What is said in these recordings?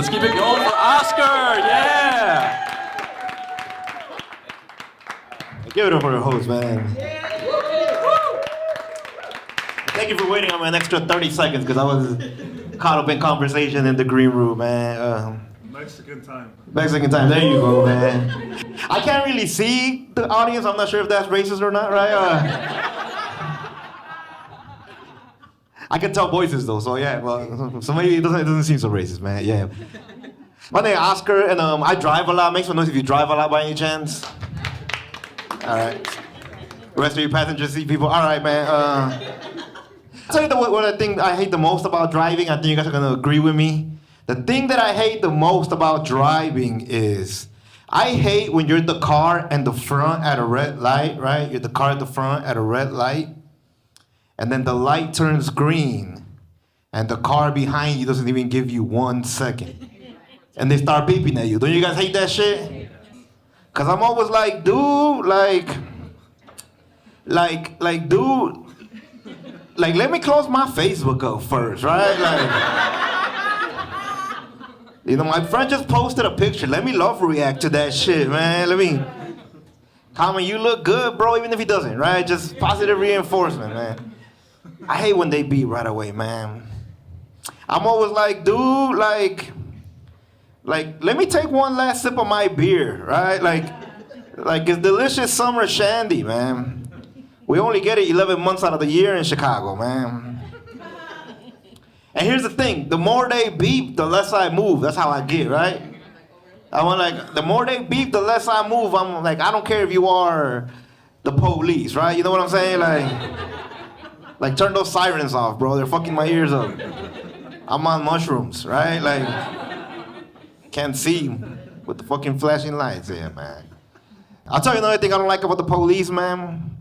Let's keep it going for Oscar, yeah! Give it up for the host, man. Thank you for waiting on an extra 30 seconds because I was caught up in conversation in the green room, man. Mexican time. Mexican time, there you go, man. I can't really see the audience. I'm not sure if that's racist or not, right? I can tell voices though, so yeah. Well, so maybe it doesn't seem so racist, man. Yeah. My name is Oscar, and I drive a lot. Make some noise if you drive a lot by any chance. All right. The rest of you passenger seat people. All right, man. I'll tell you what I think I hate the most about driving. I think you guys are gonna agree with me. The thing that I hate the most about driving is I hate when you're in the car and the front at a red light, right? You're the car at the front at a red light, and then the light turns green, and the car behind you doesn't even give you 1 second, and they start beeping at you. Don't you guys hate that shit? Cause I'm always like, dude, dude, like let me close my Facebook up first, right? You know, my friend just posted a picture. Let me love react to that shit, man. Let me comment, you look good, bro, even if he doesn't, right? Just positive reinforcement, man. I hate when they beat right away, man. I'm always like, dude, like, let me take one last sip of my beer, right? Like it's delicious summer shandy, man. We only get it 11 months out of the year in Chicago, man. And here's the thing, the more they beep, the less I move. That's how I get, right? I want like, the more they beep, the less I move. I'm like, I don't care if you are the police, right? You know what I'm saying? Like turn those sirens off, bro. They're fucking my ears up. I'm on mushrooms, right? Like, can't see with the fucking flashing lights here, man. I'll tell you another thing I don't like about the police, man.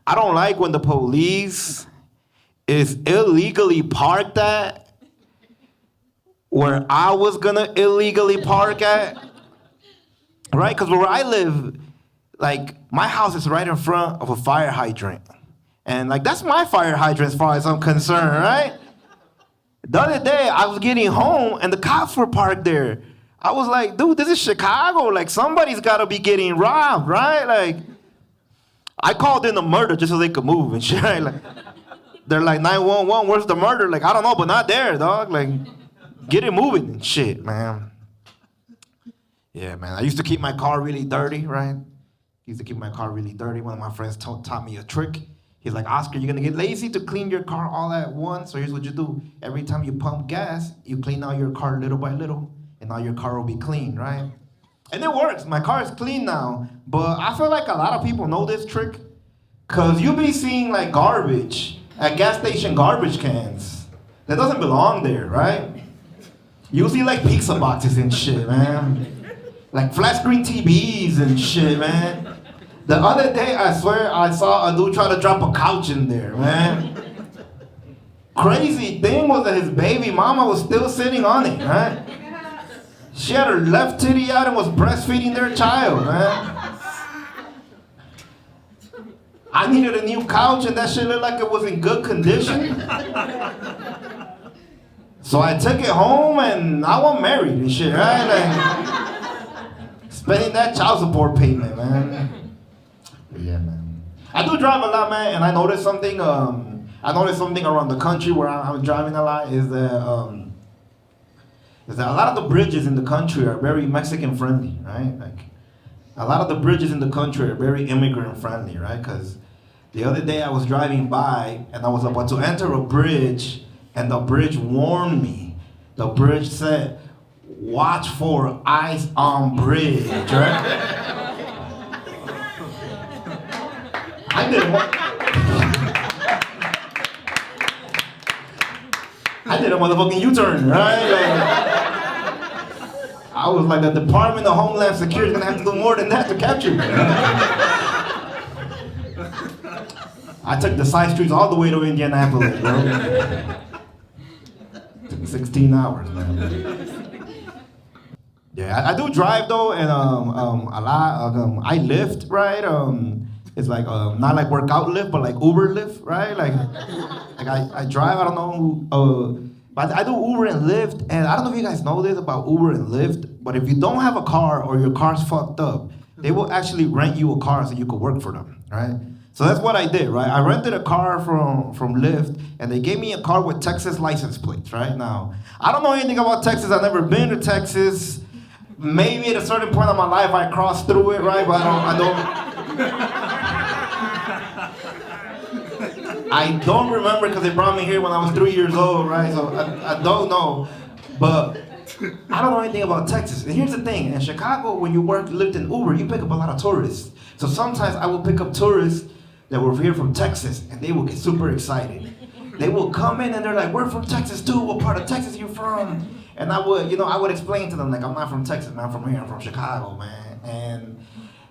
I don't like when the police is illegally parked at where I was gonna illegally park at, right? Because where I live, like, my house is right in front of a fire hydrant. And, like, that's my fire hydrant as far as I'm concerned, right? The other day, I was getting home, and the cops were parked there. I was like, dude, this is Chicago. Like, somebody's gotta be getting robbed, right? Like, I called in a murder just so they could move and shit, right? Like, they're like, 911, where's the murder? Like, I don't know, but not there, dog. Like, get it moving and shit, man. Yeah, man. I used to keep my car really dirty, right? Used to keep my car really dirty. One of my friends taught me a trick. He's like, Oscar, you're gonna get lazy to clean your car all at once. So here's what you do. Every time you pump gas, you clean out your car little by little, and now your car will be clean, right? And it works. My car is clean now. But I feel like a lot of people know this trick, because you be seeing like garbage at gas station garbage cans that doesn't belong there, right? You see like pizza boxes and shit, man. Like flat screen TVs and shit, man. The other day, I swear, I saw a dude try to drop a couch in there, man. Crazy thing was that his baby mama was still sitting on it, right? She had her left titty out and was breastfeeding their child, man. I needed a new couch and that shit looked like it was in good condition. So I took it home and now I'm married and shit, right? Like, spending that child support payment, man. But yeah, man. I do drive a lot, man, and I noticed something. I noticed something around the country where I'm driving a lot is that a lot of the bridges in the country are very Mexican friendly, right? Like, a lot of the bridges in the country are very immigrant friendly, right? Because the other day I was driving by and I was about to enter a bridge and the bridge warned me. The bridge said, watch for ice on bridge, right? I did a motherfucking U-turn, right? Like, I was like, the Department of Homeland Security is gonna have to do more than that to capture me. I took the side streets all the way to Indianapolis, bro. Took 16 hours, man. Yeah, I do drive though, and a lot. I Lyft, right? It's like not like workout Lyft, but like Uber Lyft, right? Like I drive. I don't know. But I do Uber and Lyft, and I don't know if you guys know this about Uber and Lyft, but if you don't have a car or your car's fucked up, they will actually rent you a car so you could work for them, right? So that's what I did, right? I rented a car from Lyft, and they gave me a car with Texas license plates, right? Now, I don't know anything about Texas. I've never been to Texas. Maybe at a certain point in my life I crossed through it, right? But I don't remember because they brought me here when I was 3 years old, right? So I don't know. But I don't know anything about Texas. And here's the thing, in Chicago, when you lived in Uber, you pick up a lot of tourists. So sometimes I will pick up tourists that were here from Texas, and they will get super excited. They will come in and they're like, we're from Texas too, what part of Texas are you from? And I would explain to them, like, I'm not from Texas, man, I'm from here, I'm from Chicago, man. And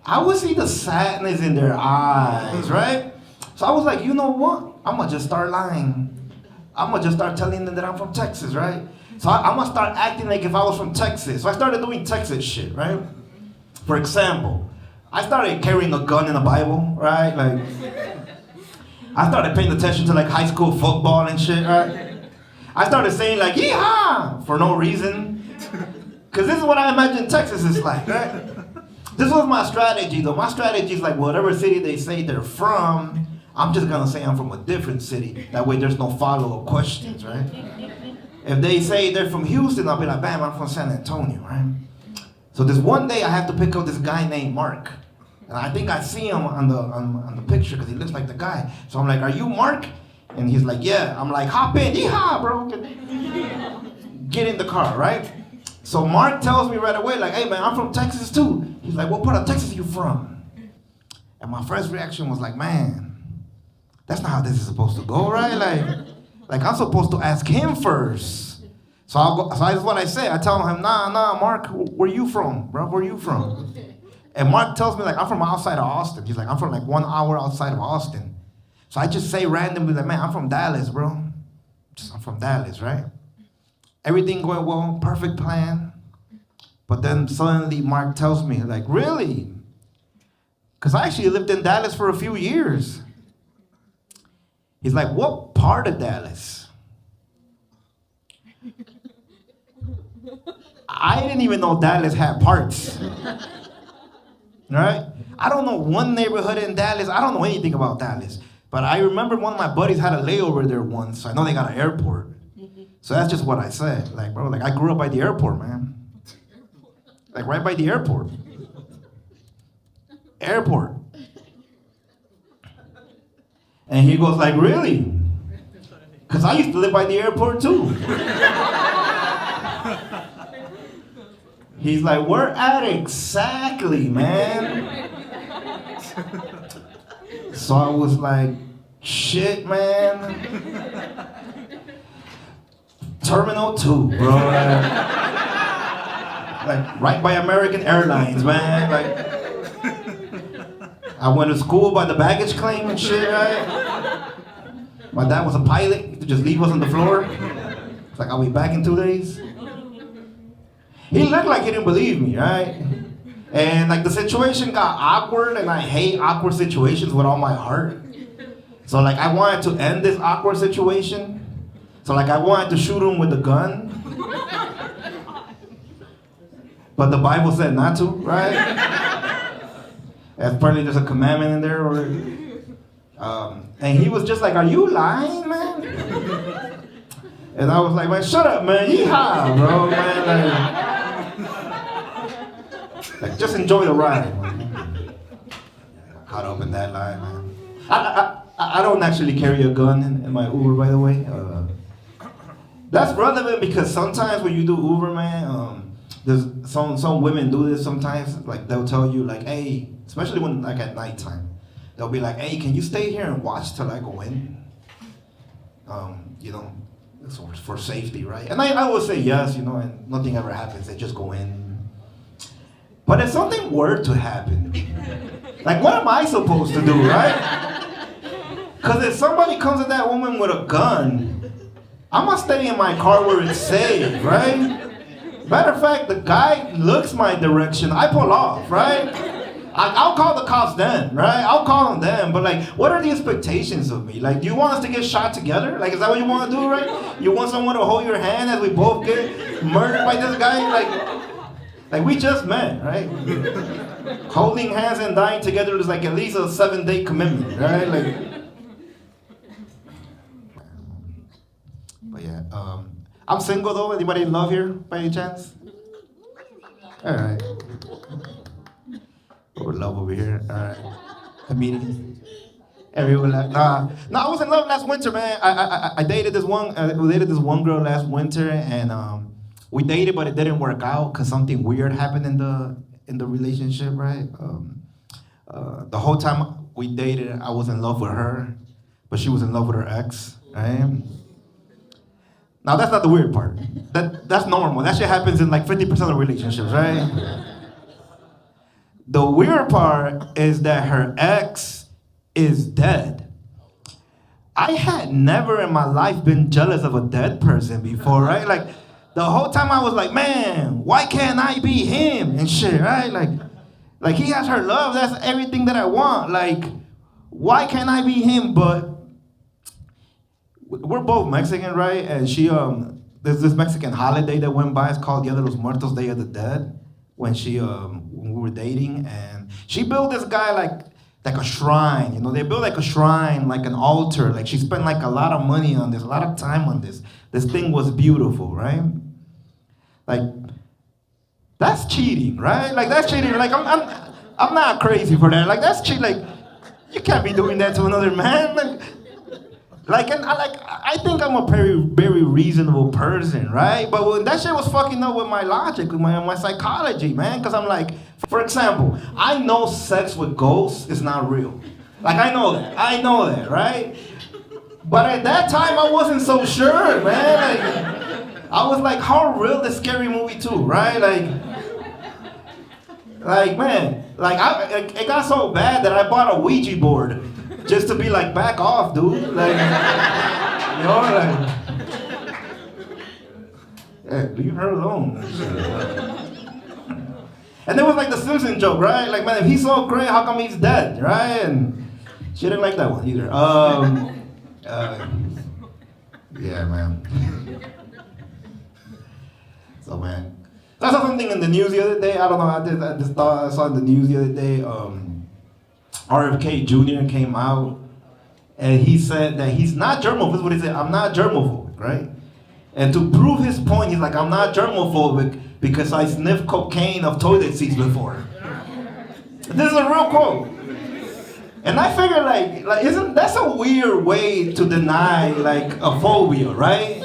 I would see the sadness in their eyes, right? So I was like, you know what? I'm gonna just start lying. I'm gonna just start telling them that I'm from Texas, right? So I'm gonna start acting like if I was from Texas. So I started doing Texas shit, right? For example, I started carrying a gun in the Bible, right? Like, I started paying attention to like high school football and shit, right? I started saying like, yeehaw, for no reason. Cause this is what I imagine Texas is like, right? This was my strategy though. My strategy is like whatever city they say they're from, I'm just gonna say I'm from a different city. That way there's no follow-up questions, right? If they say they're from Houston, I'll be like, bam, I'm from San Antonio, right? So this one day I have to pick up this guy named Mark. And I think I see him on the picture because he looks like the guy. So I'm like, are you Mark? And he's like, yeah. I'm like, hop in, yeehaw, bro. Get in the car, right? So Mark tells me right away, like, hey man, I'm from Texas too. He's like, what part of Texas are you from? And my first reaction was like, man, that's not how this is supposed to go, right? Like I'm supposed to ask him first. So that's what I say. I tell him, nah, Mark, where you from, bro? Where you from? And Mark tells me, like, I'm from outside of Austin. He's like, I'm from like 1 hour outside of Austin. So I just say randomly, like, man, I'm from Dallas, bro. I'm from Dallas, right? Everything going well, perfect plan. But then suddenly Mark tells me, like, really? Because I actually lived in Dallas for a few years. He's like, what part of Dallas? I didn't even know Dallas had parts. Right? I don't know one neighborhood in Dallas. I don't know anything about Dallas. But I remember one of my buddies had a layover there once. So I know they got an airport. So that's just what I said. Like, bro, like I grew up by the airport, man. Like right by the airport. Airport. And he goes like, really? Because I used to live by the airport too. He's like, where at exactly, man? So I was like, shit, man. Terminal 2, bro. Like right by American Airlines, man. Like, I went to school by the baggage claim and shit, right? My dad was a pilot. He used to just leave us on the floor. It's like, I'll be back in 2 days. He looked like he didn't believe me, right? And like the situation got awkward, and I hate awkward situations with all my heart. So like I wanted to end this awkward situation. So like I wanted to shoot him with a gun. But the Bible said not to, right? Apparently there's a commandment in there. And he was just like, are you lying, man? And I was like, man, shut up, man. Yeehaw, bro, man. Like, just enjoy the ride. Caught up in that lie, man. I don't actually carry a gun in my Uber, by the way. That's relevant because sometimes when you do Uber, man, there's some women do this sometimes. Like they'll tell you, like, hey, especially when like at nighttime, they'll be like, hey, can you stay here and watch till I go in? You know, for safety, right? And I always say yes, you know, and nothing ever happens. They just go in. But if something were to happen, like what am I supposed to do, right? Because if somebody comes at that woman with a gun, I'm gonna stay in my car where it's safe, right? Matter of fact, the guy looks my direction, I pull off, right? I'll call the cops then, right? I'll call them then. But like, what are the expectations of me? Like, do you want us to get shot together? Like, is that what you want to do, right? You want someone to hold your hand as we both get murdered by this guy? Like we just met, right? Holding hands and dying together is like at least a 7-day commitment, right? Like. But yeah, I'm single though. Anybody in love here by any chance? All right. Oh, love over here. All right. Comedian. Everyone like, nah. No, I was in love last winter, man. I dated this one. We dated this one girl last winter, and we dated, but it didn't work out because something weird happened in the relationship, right? The whole time we dated, I was in love with her, but she was in love with her ex, right? Now that's not the weird part. That's normal. That shit happens in like 50% of relationships, right? The weird part is that her ex is dead. I had never in my life been jealous of a dead person before, right? Like, the whole time I was like, man, why can't I be him and shit, right? Like he has her love, that's everything that I want. Like, why can't I be him? But we're both Mexican, right? And there's this Mexican holiday that went by, it's called Dia de los Muertos, Day of the Dead, when we were dating, and she built this guy like a shrine, you know, they built like a shrine, like an altar, like she spent like a lot of money on this, a lot of time on this. This thing was beautiful, right? Like, that's cheating, right? Like, that's cheating. Like, I'm not crazy for that. Like, that's cheating. Like, you can't be doing that to another man. I think I'm a very, very reasonable person, right? But when that shit was fucking up with my logic, with my psychology, man. Because I'm like, for example, I know sex with ghosts is not real. Like, I know that, right? But at that time, I wasn't so sure, man. I was like, how real the Scary Movie 2, right? Like man, it got so bad that I bought a Ouija board just to be like, back off, dude. Like, you know, like, hey, leave her alone. And there was like the Simpson joke, right? Like, man, if he's so great, how come he's dead, right? And she didn't like that one either. Yeah, man. So, man, I saw something in the news the other day. I don't know. I just thought I saw in the news the other day. RFK Jr. came out and he said that he's not germophobic. This is what he said. I'm not germophobic, right? And to prove his point, he's like, I'm not germophobic because I sniffed cocaine off toilet seats before. This is a real quote. And I figure isn't that's a weird way to deny like a phobia, right?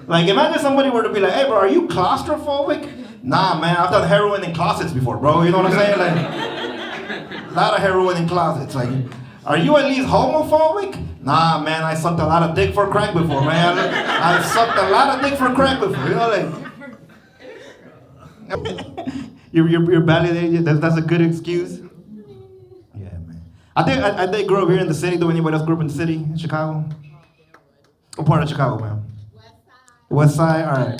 Like imagine somebody were to be like, hey bro, are you claustrophobic? Nah man, I've done heroin in closets before, bro. You know what I'm saying? Like a lot of heroin in closets. Like, are you at least homophobic? Nah man, I sucked a lot of dick for crack before, man. I sucked a lot of dick for crack before. You know, like you're validated. That's a good excuse. I did grow up here in the city. Do anybody else grew up in the city, in Chicago? What part of Chicago, man? West Side, all right.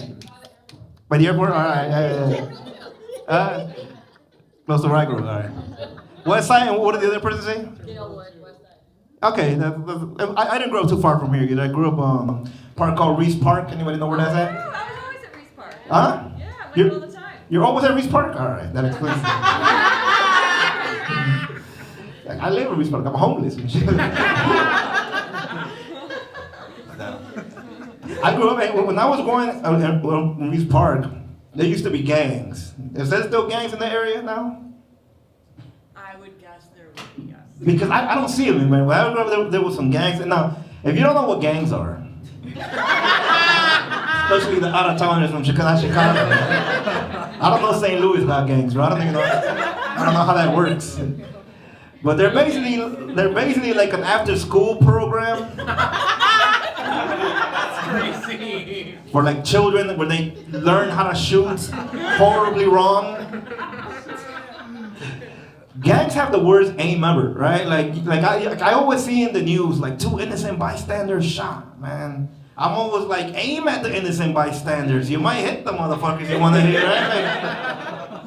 By the airport, all right. Close to where I grew up, all right. West Side, and what did the other person say? Galewood, West Side. Okay, I didn't grow up too far from here either. I grew up a park called Reese Park. Anybody know where that's at? I was always at Reese Park. Huh? Yeah, I went all the time. You're always at Reese Park? All right, that explains it. Like, I live in Reese Park. I'm homeless and shit. I grew up, when I was going in Reese Park, there used to be gangs. Is there still gangs in the area now? I would guess there would be, yes. Because I don't see them, man. When I grew up, there was some gangs. Now, if you don't know what gangs are, especially the out-of-towners from Chicago, I don't know St. Louis got gangs, bro. I don't know how that works. But they're basically like an after-school program. That's crazy. For like children where they learn how to shoot horribly wrong. Gangs have the worst aim ever, right? Like I always see in the news like 2 innocent bystanders shot, man. I'm always like, aim at the innocent bystanders. You might hit the motherfuckers you want to hit, right?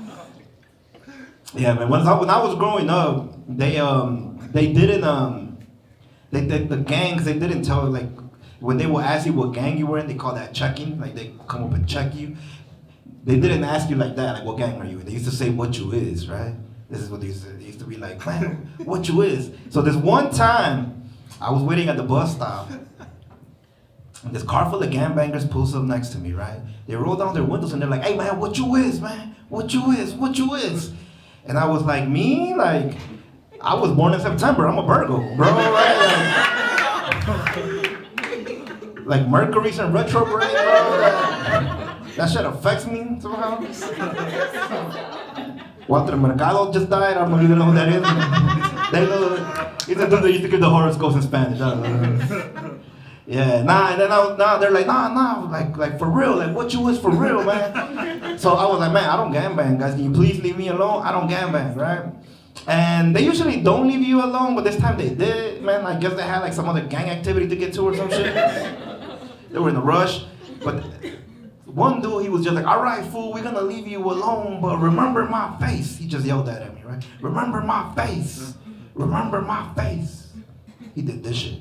Yeah, man. When I was growing up, they didn't the gangs, they didn't tell, like, when they will ask you what gang you were in, they call that checking. Like, they come up and check you. They didn't ask you like that, like, what gang are you in? They used to say what you is, right? This is what they used to be like, man, what you is. So this one time, I was waiting at the bus stop, and this car full of gangbangers pulls up next to me, right? They roll down their windows and they're like, hey man, what you is, man? What you is, what you is? And I was like, me? Like, I was born in September, I'm a Virgo, bro, right? Like Mercury's in retrograde, bro. That shit affects me somehow. Walter Mercado just died. I don't know if you know who that is. He's the dude that used to give the horoscopes in Spanish. Yeah, nah, and then they're like, nah, like for real, like what you is for real, man. So I was like, man, I don't gangbang, guys. Can you please leave me alone? I don't gangbang, right? And they usually don't leave you alone, but this time they did, man. I guess they had like some other gang activity to get to or some shit. They were in a rush, but one dude, he was just like, all right, fool, we're gonna leave you alone, but remember my face. He just yelled that at me, right? Remember my face. Remember my face. He did this shit.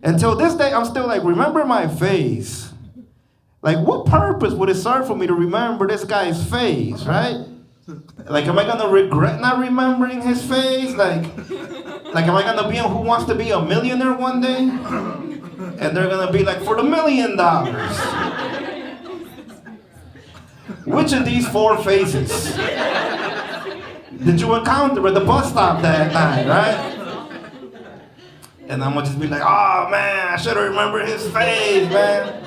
Until this day, I'm still like, remember my face. Like, what purpose would it serve for me to remember this guy's face, right? Like, am I gonna regret not remembering his face? Like, am I gonna be on Who Wants to Be a Millionaire one day? And they're gonna be like, for the $1 million. Which of these 4 faces did you encounter at the bus stop that night, right? And I'm gonna just be like, oh man, I should've remembered his face, man.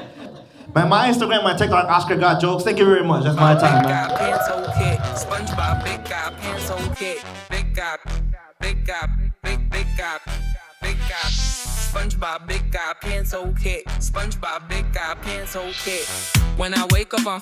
Man, my Instagram, my TikTok, Oscar Got Jokes. Thank you very much. That's my time, man. Big guy, pants okay. SpongeBob, big guy, pants okay. Big guy, big guy, big guy, big guy. SpongeBob, big guy, pants okay. SpongeBob, big guy, pants okay. When I wake up, I'm